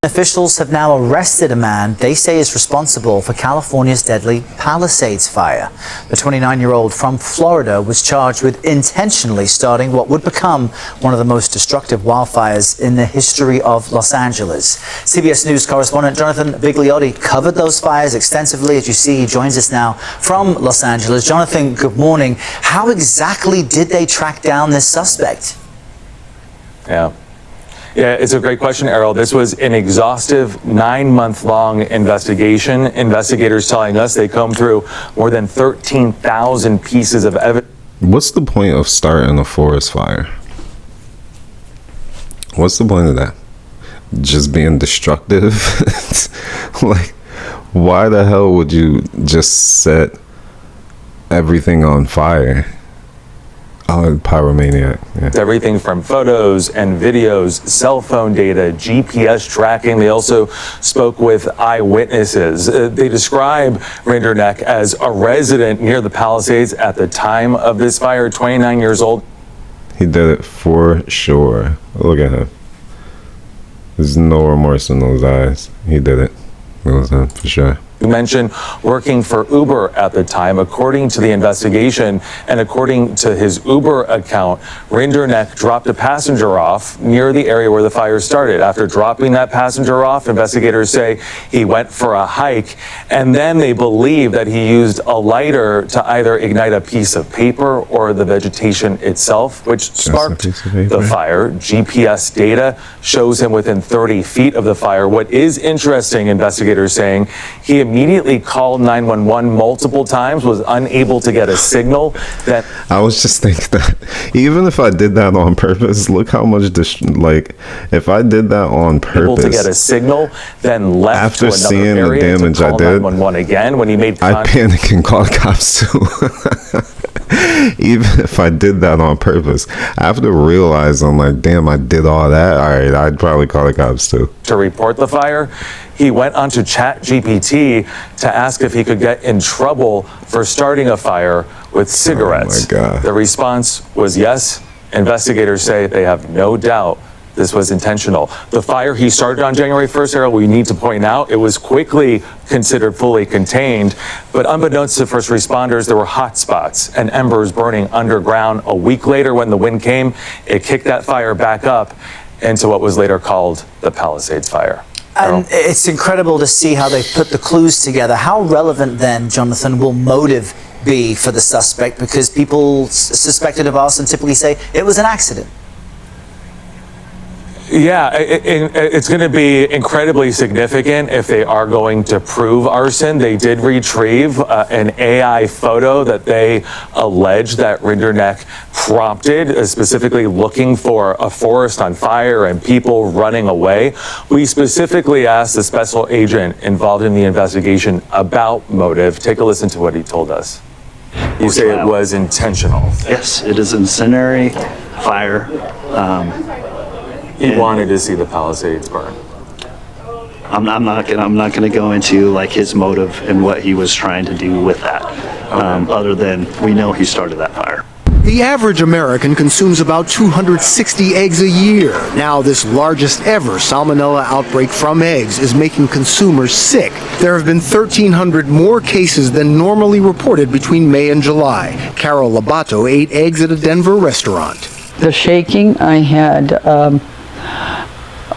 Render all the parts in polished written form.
Officials have now arrested a man they say is responsible for California's deadly Palisades fire. The 29-year-old from Florida was charged with intentionally starting what would become one of the most destructive wildfires in the history of Los Angeles. CBS News correspondent Jonathan Vigliotti covered those fires extensively. As you see, he joins us now from Los Angeles. Jonathan, good morning. How exactly did they track down this suspect? Yeah, it's a great question, Errol. This was an exhaustive 9-month-long investigation. Investigators telling us they combed through more than 13,000 pieces of evidence. What's the point of starting a forest fire? What's the point of that? Just being destructive? Like, why the hell would you just set everything on fire? Oh, pyromaniac. Yeah. Everything from photos and videos, cell phone data, GPS tracking. They also spoke with eyewitnesses. They describe Rinderneck as a resident near the Palisades at the time of this fire, 29 years old. He did it for sure. Look at him. There's no remorse in those eyes. He did it. It was him for sure. You mentioned working for Uber at the time. According to the investigation and according to his Uber account, Rinderneck dropped a passenger off near the area where the fire started. After dropping that passenger off, investigators say he went for a hike, and then they believe that he used a lighter to either ignite a piece of paper or the vegetation itself, which sparked the fire. GPS data shows him within 30 feet of the fire. What is interesting, investigators saying, he immediately called 911 multiple times, was unable to get a signal. That I was just thinking that even if I did that on purpose, look how much if I did that on purpose, able to get a signal, then left after to another seeing area the damage to call I did, 911 again when he made I panic and call cops too. Even if I did that on purpose, after realizing, I'm like, damn, I did all that. All right, I'd probably call the cops too. To report the fire, he went onto ChatGPT to ask if he could get in trouble for starting a fire with cigarettes. Oh my God. The response was yes. Investigators say they have no doubt this was intentional. The fire he started on January 1st, Errol, we need to point out, it was quickly considered fully contained, but unbeknownst to first responders, there were hot spots and embers burning underground. A week later, when the wind came, it kicked that fire back up into what was later called the Palisades fire. And it's incredible to see how they put the clues together. How relevant then, Jonathan, will motive be for the suspect? Because people suspected of arson typically say it was an accident. Yeah, it's going to be incredibly significant if they are going to prove arson. They did retrieve an AI photo that they allege that Rinderneck prompted, specifically looking for a forest on fire and people running away. We specifically asked the special agent involved in the investigation about motive. Take a listen to what he told us. You say it was intentional. Yes, it is incendiary fire. He wanted to see the Palisades burn. I'm not gonna go into like his motive and what he was trying to do with that. Other than we know he started that fire. The average American consumes about 260 eggs a year. Now this largest ever salmonella outbreak from eggs is making consumers sick. There have been 1,300 more cases than normally reported between May and July. Carol Labato ate eggs at a Denver restaurant. The shaking, I had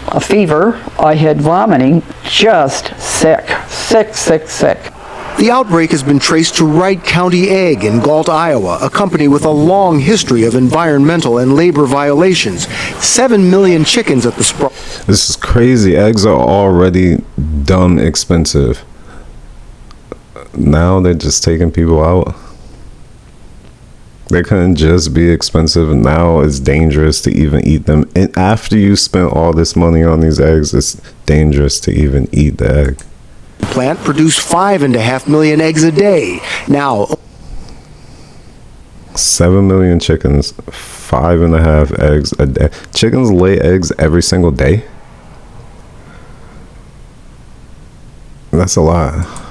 a fever, I had vomiting, just sick. The outbreak has been traced to Wright County Egg in Galt, Iowa, a company with a long history of environmental and labor violations. 7 million chickens at the sprawl. This is crazy. Eggs are already dumb expensive. Now they're just taking people out. They couldn't just be expensive, and now it's dangerous to even eat them. And after you spent all this money on these eggs, it's dangerous to even eat the egg. The plant produced 5.5 million eggs a day. Now, 7 million chickens, 5.5 eggs a day. Chickens lay eggs every single day? That's a lot.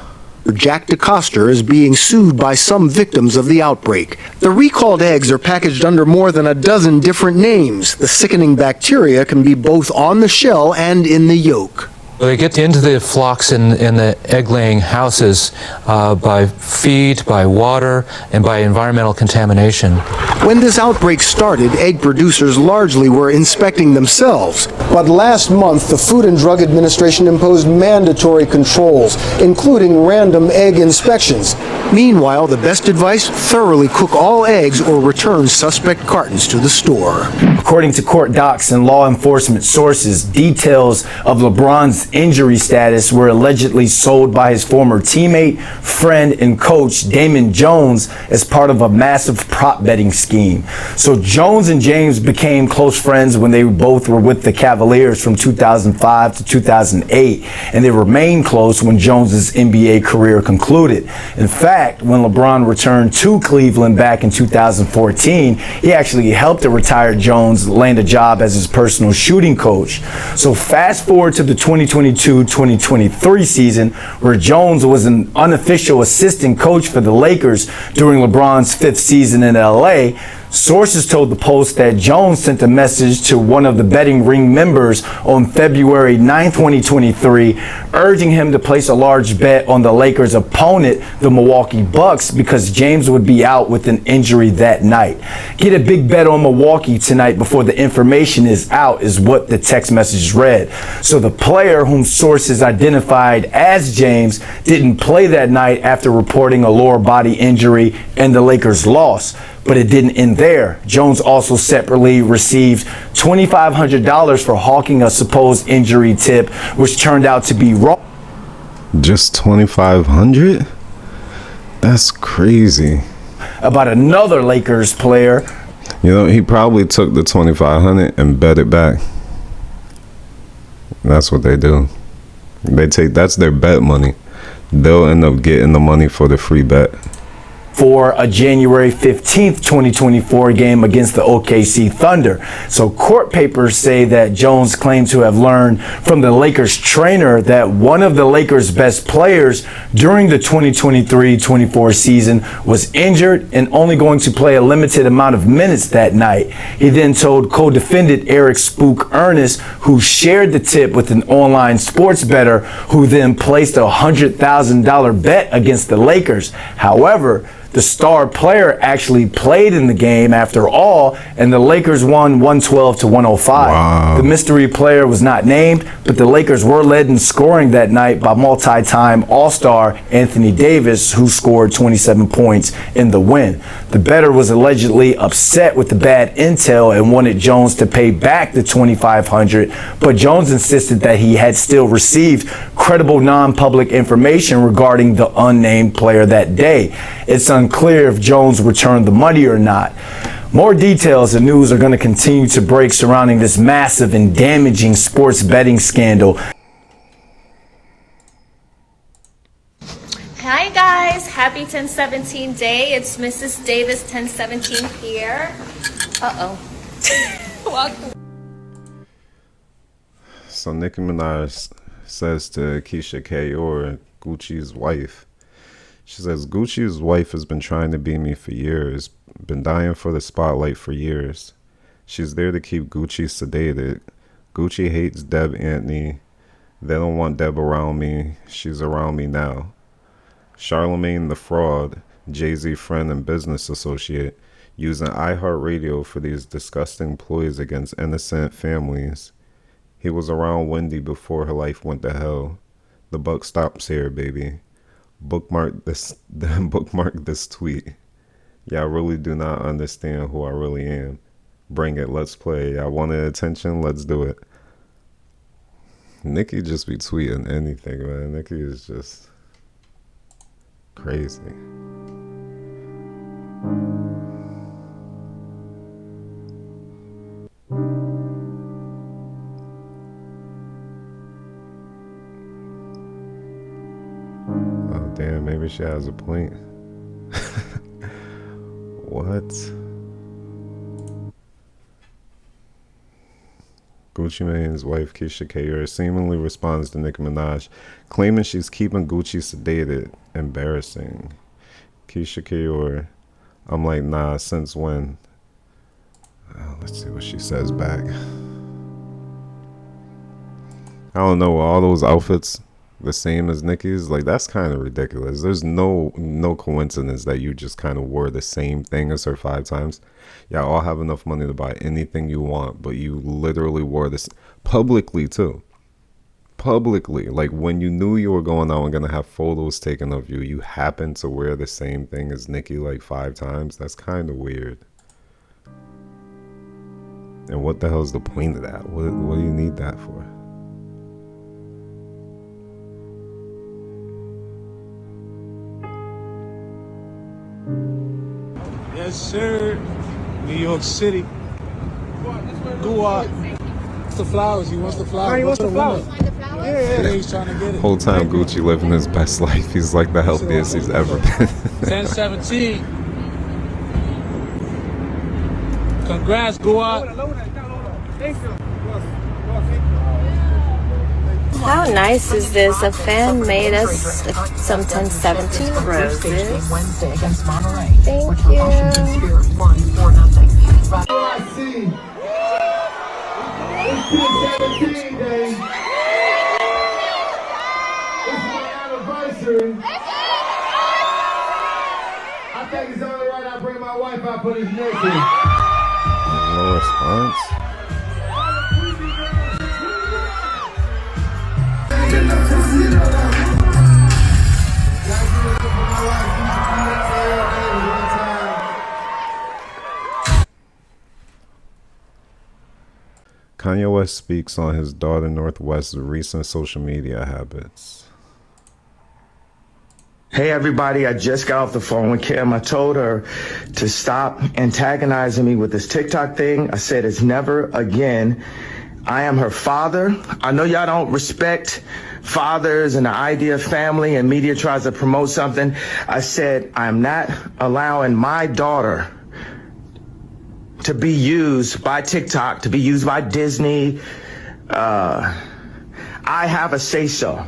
Jack DeCoster is being sued by some victims of the outbreak. The recalled eggs are packaged under more than a dozen different names. The sickening bacteria can be both on the shell and in the yolk. They get into the flocks in the egg-laying houses by feed, by water, and by environmental contamination. When this outbreak started, egg producers largely were inspecting themselves. But last month, the Food and Drug Administration imposed mandatory controls, including random egg inspections. Meanwhile, the best advice: thoroughly cook all eggs or return suspect cartons to the store. According to court docs and law enforcement sources, details of LeBron's injury status were allegedly sold by his former teammate, friend, and coach, Damon Jones, as part of a massive prop betting scheme. So Jones and James became close friends when they both were with the Cavaliers from 2005 to 2008, and they remained close when Jones's NBA career concluded. In fact, when LeBron returned to Cleveland back in 2014, he actually helped a retired Jones land a job as his personal shooting coach. So fast forward to the 2022-2023 season, where Jones was an unofficial assistant coach for the Lakers during LeBron's 5th season in LA. Sources told the Post that Jones sent a message to one of the betting ring members on February 9, 2023, urging him to place a large bet on the Lakers' opponent, the Milwaukee Bucks, because James would be out with an injury that night. Get a big bet on Milwaukee tonight before the information is out, is what the text message read. So the player, whom sources identified as James, didn't play that night after reporting a lower body injury, and the Lakers lost. But it didn't end there. Jones also separately received $2,500 for hawking a supposed injury tip, which turned out to be wrong. Just 2,500? That's crazy. About another Lakers player. You know, he probably took the 2,500 and bet it back. That's what they do. That's their bet money. They'll end up getting the money for the free bet. For a January 15th, 2024 game against the OKC Thunder. So court papers say that Jones claimed to have learned from the Lakers trainer that one of the Lakers' best players during the 2023-24 season was injured and only going to play a limited amount of minutes that night. He then told co-defendant Eric Spook Ernest, who shared the tip with an online sports bettor, who then placed a $100,000 bet against the Lakers. However, the star player actually played in the game after all, and the Lakers won 112 to 105. Wow. The mystery player was not named, but the Lakers were led in scoring that night by multi-time All-Star Anthony Davis, who scored 27 points in the win. The bettor was allegedly upset with the bad intel and wanted Jones to pay back the $2,500, but Jones insisted that he had still received credible non-public information regarding the unnamed player that day. It's unclear if Jones returned the money or not. More details and news are going to continue to break surrounding this massive and damaging sports betting scandal. Hi guys, happy 1017 day. It's Mrs. Davis 1017 here. Welcome. So Nicki Minaj says to Keisha Kayor, Gucci's wife, she says, Gucci's wife has been trying to be me for years, been dying for the spotlight for years. She's there to keep Gucci sedated. Gucci hates Deb Antony. They don't want Deb around me. She's around me now. Charlemagne the Fraud, Jay-Z friend and business associate, using iHeartRadio for these disgusting ploys against innocent families. He was around Wendy before her life went to hell. The buck stops here, baby. Bookmark this tweet. Y'all really do not understand who I really am. Bring it, let's play. Y'all wanted attention, let's do it. Nicki just be tweeting anything, man. Nicki is just crazy. Oh damn, maybe she has a point. What? Gucci Mane's wife Keisha Kayor seemingly responds to Nicki Minaj, claiming she's keeping Gucci sedated. Embarrassing. Keisha Kayor, I'm like, nah, since when? Let's see what she says back. I don't know, all those outfits the same as Nicki's, like that's kind of ridiculous. There's no coincidence that you just kind of wore the same thing as her 5 times. Yeah, all have enough money to buy anything you want, but you literally wore this publicly too. Publicly, like when you knew you were going out and gonna have photos taken of you, you happened to wear the same thing as Nicki like 5 times. That's kind of weird. And what the hell is the point of that? What do you need that for? Yes, sir. New York City. Go out. What's the flowers? He wants the flowers. What's the flowers? Yeah, he's trying to get it. Whole time Gucci living his best life. He's like the healthiest he's ever been. 10-17. Congrats, go out. How nice is this? A fan made us some 1017 roses. Thank you. I see. It's 1017 day. It's my anniversary. I think it's only right I bring my wife out for this naked. No response. Kanye West speaks on his daughter North West's recent social media habits. Hey everybody, I just got off the phone with Kim. I told her to stop antagonizing me with this TikTok thing. I said it's never again. I am her father. I know y'all don't respect fathers and the idea of family, and media tries to promote something. I said I'm not allowing my daughter to be used by TikTok, to be used by Disney. I have a say-so.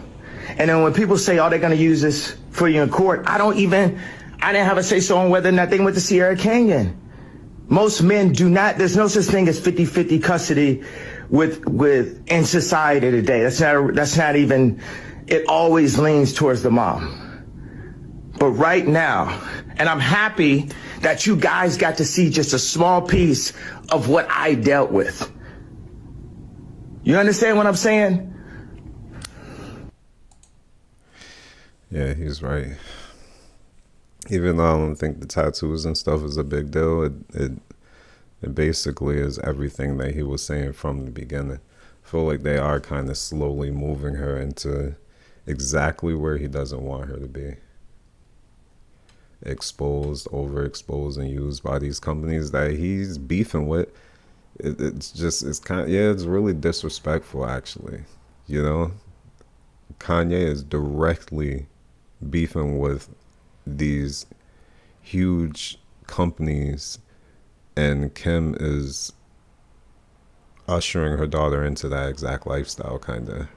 And then when people say, oh, they're going to use this for you in court, I didn't have a say-so on whether or not they went to Sierra Canyon. Most men do not, there's no such thing as 50-50 custody in society today. That's not even, it always leans towards the mom. But right now, and I'm happy that you guys got to see just a small piece of what I dealt with. You understand what I'm saying? Yeah, he's right. Even though I don't think the tattoos and stuff is a big deal, it basically is everything that he was saying from the beginning. I feel like they are kind of slowly moving her into exactly where he doesn't want her to be. Exposed, overexposed, and used by these companies that he's beefing with. It's really disrespectful, actually. You know, Kanye is directly beefing with these huge companies, and Kim is ushering her daughter into that exact lifestyle, kind of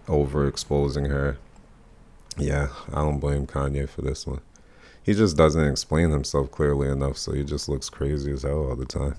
overexposing her. Yeah, I don't blame Kanye for this one. He just doesn't explain himself clearly enough, so he just looks crazy as hell all the time.